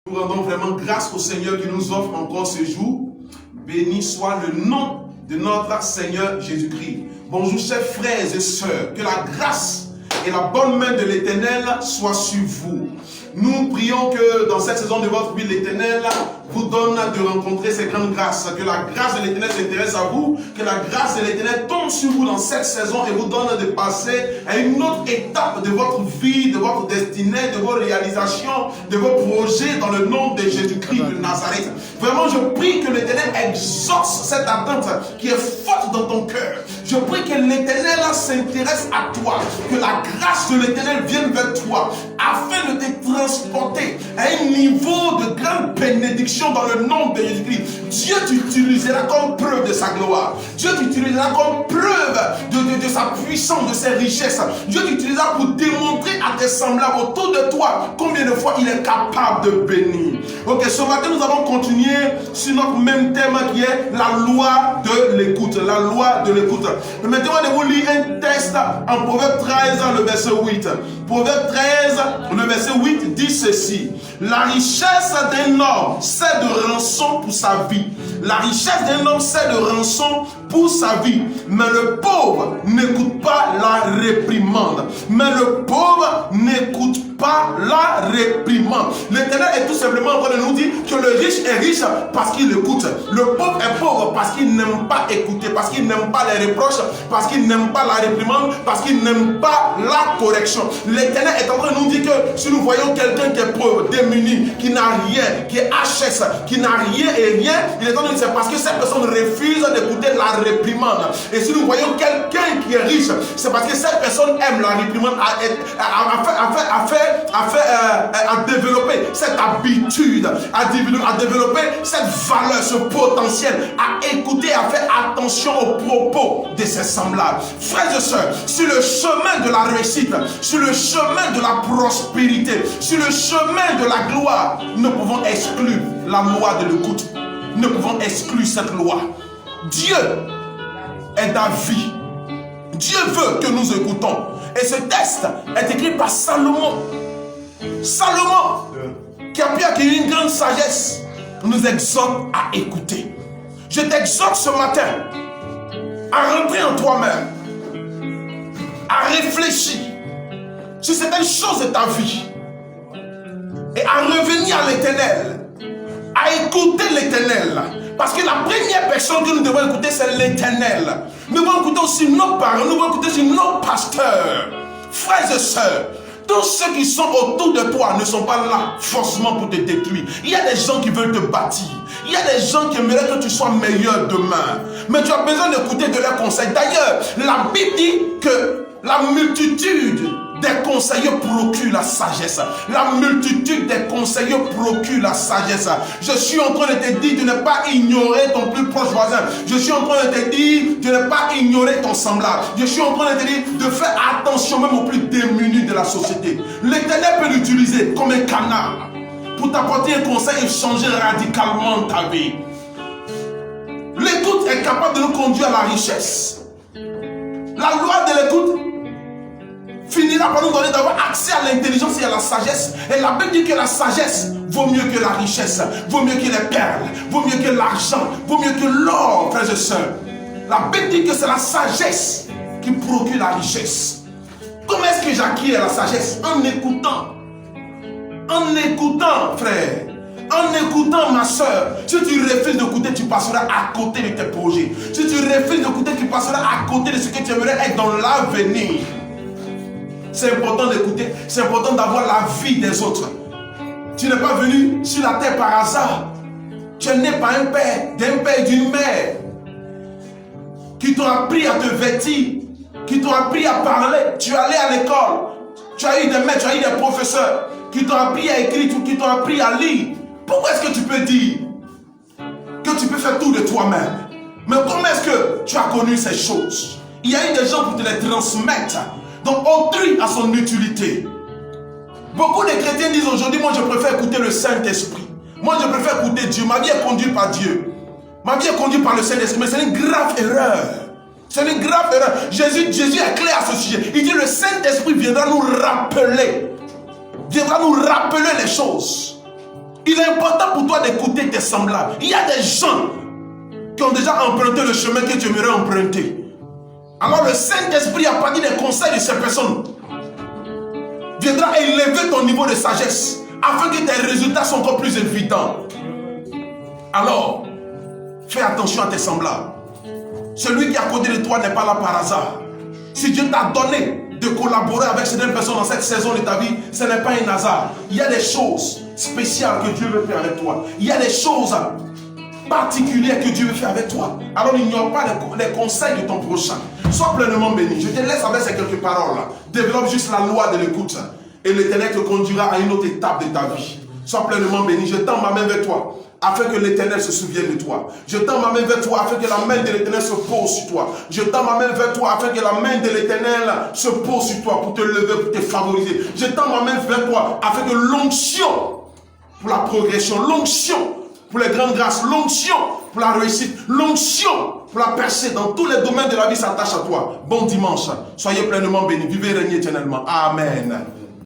Nous rendons vraiment grâce au Seigneur qui nous offre encore ce jour. Béni soit le nom de notre Seigneur Jésus-Christ. Bonjour chers frères et sœurs, que la grâce et la bonne main de l'Éternel soient sur vous. Nous prions que dans cette saison de votre vie, l'Éternel vous donne de rencontrer ces grandes grâces. Que la grâce de l'Éternel s'intéresse à vous. Que la grâce de l'Éternel tombe sur vous dans cette saison et vous donne de passer à une autre étape de votre vie, de votre destinée, de vos réalisations, de vos projets dans le nom de Jésus-Christ de Nazareth. Vraiment, je prie que l'Éternel exauce cette attente qui est forte dans ton cœur. Je prie que l'Éternel s'intéresse à toi. Que la grâce de l'Éternel vienne vers toi afin de te transporter à un niveau de grande bénédiction dans le nom de Jésus-Christ. Dieu t'utilisera comme preuve de sa gloire. Dieu t'utilisera comme preuve de sa puissance, de ses richesses. Dieu t'utilisera pour démontrer à tes semblables autour de toi combien de fois il est capable de bénir. Ok, ce matin nous allons continuer sur notre même thème qui est la loi de l'écoute. La loi de l'écoute. Permettez-moi de vous lire un texte en Proverbe 13, le verset 8. Proverbe 13, le verset 8 dit ceci. La richesse d'un homme sert de rançon pour sa vie. La richesse d'un homme sert de rançon pour sa vie. Mais le pauvre n'écoute pas la réprimande. Mais le pauvre n'écoute pas la réprimande. L'Éternel est tout simplement en train de nous dire que le riche est riche parce qu'il écoute. Le pauvre est pauvre parce qu'il n'aime pas écouter, parce qu'il n'aime pas les reproches, parce qu'il n'aime pas la réprimande, parce qu'il n'aime pas la correction. L'Éternel est en train de nous dire que si nous voyons quelqu'un qui est pauvre, démuni, qui n'a rien, qui est HS, qui n'a rien et rien, il est en train de dire c'est parce que cette personne refuse d'écouter la réprimande. Et si nous voyons quelqu'un qui est riche, c'est parce que cette personne aime la réprimande, à développer cette habitude, à développer cette valeur, ce potentiel, à écouter, à faire attention aux propos de ses semblables. Frères et sœurs, sur le chemin de la réussite, sur le chemin de la prospérité, sur le chemin de la gloire, nous pouvons exclure la loi de l'écoute. Nous pouvons exclure cette loi. Dieu est d'avis. Dieu veut que nous écoutons. Et ce texte est écrit par Salomon. Salomon, qui a pu acquérir une grande sagesse, nous exhorte à écouter. Je t'exhorte ce matin à rentrer en toi-même, à réfléchir sur certaines choses de ta vie et à revenir à l'Éternel, à écouter l'Éternel. Parce que la première personne que nous devons écouter, c'est l'Éternel. Nous devons écouter aussi nos parents, nous devons écouter aussi nos pasteurs. Frères et sœurs, tous ceux qui sont autour de toi ne sont pas là forcément pour te détruire. Il y a des gens qui veulent te bâtir. Il y a des gens qui aimeraient que tu sois meilleur demain. Mais tu as besoin d'écouter de leurs conseils. D'ailleurs, la Bible dit que la multitude des conseillers procure la sagesse. La multitude des conseillers procure la sagesse. Je suis en train de te dire de ne pas ignorer ton plus proche voisin. Je suis en train de te dire de ne pas ignorer ton semblable. Je suis en train de te dire de faire attention même aux plus démunis de la société. L'Éternel peut l'utiliser comme un canal pour t'apporter un conseil et changer radicalement ta vie. L'écoute est capable de nous conduire à la richesse. La loi de l'écoute finira par nous donner d'avoir accès à l'intelligence et à la sagesse. Et la Bible dit que la sagesse vaut mieux que la richesse, vaut mieux que les perles, vaut mieux que l'argent, vaut mieux que l'or, frères et sœurs. La Bible dit que c'est la sagesse qui procure la richesse. Comment est-ce que j'acquiers la sagesse? En écoutant. En écoutant, frère. En écoutant, ma soeur. Si tu refuses d'écouter, tu passeras à côté de tes projets. Si tu refuses d'écouter, tu passeras à côté de ce que tu aimerais être dans l'avenir. C'est important d'écouter, c'est important d'avoir la vie des autres. Tu n'es pas venu sur la terre par hasard. Tu es né par un père, d'un père et d'une mère qui t'ont appris à te vêtir, qui t'ont appris à parler. Tu es allé à l'école, tu as eu des maîtres, tu as eu des professeurs qui t'ont appris à écrire, qui t'ont appris à lire. Pourquoi est-ce que tu peux dire que tu peux faire tout de toi-même? Mais comment est-ce que tu as connu ces choses? Il y a eu des gens pour te les transmettre. Donc, autrui a son utilité. Beaucoup de chrétiens disent aujourd'hui, moi je préfère écouter le Saint-Esprit. Moi je préfère écouter Dieu. Ma vie est conduite par Dieu. Ma vie est conduite par le Saint-Esprit. Mais c'est une grave erreur. C'est une grave erreur. Jésus est clair à ce sujet. Il dit le Saint-Esprit viendra nous rappeler les choses. Il est important pour toi d'écouter tes semblables. Il y a des gens qui ont déjà emprunté le chemin que tu aimerais emprunter. Alors le Saint-Esprit, à partir des conseils de ces personnes, viendra élever ton niveau de sagesse afin que tes résultats soient encore plus évidents. Alors, fais attention à tes semblables. Celui qui est à côté de toi n'est pas là par hasard. Si Dieu t'a donné de collaborer avec certaines personnes dans cette saison de ta vie, ce n'est pas un hasard. Il y a des choses spéciales que Dieu veut faire avec toi. Il y a des choses particulières que Dieu veut faire avec toi. Alors n'ignore pas les conseils de ton prochain. Sois pleinement béni. Je te laisse avec ces quelques paroles-là. Développe juste la loi de l'écoute. Et l'Éternel te conduira à une autre étape de ta vie. Sois pleinement béni. Je tends ma main vers toi, afin que l'Éternel se souvienne de toi. Je tends ma main vers toi, afin que la main de l'Éternel se pose sur toi. Je tends ma main vers toi, afin que la main de l'Éternel se pose sur toi, pour te lever, pour te favoriser. Je tends ma main vers toi, afin que l'onction pour la progression, l'onction pour les grandes grâces, l'onction pour la réussite, l'onction pour la percée dans tous les domaines de la vie s'attache à toi. Bon dimanche. Soyez pleinement bénis. Vivez et régnez éternellement. Amen.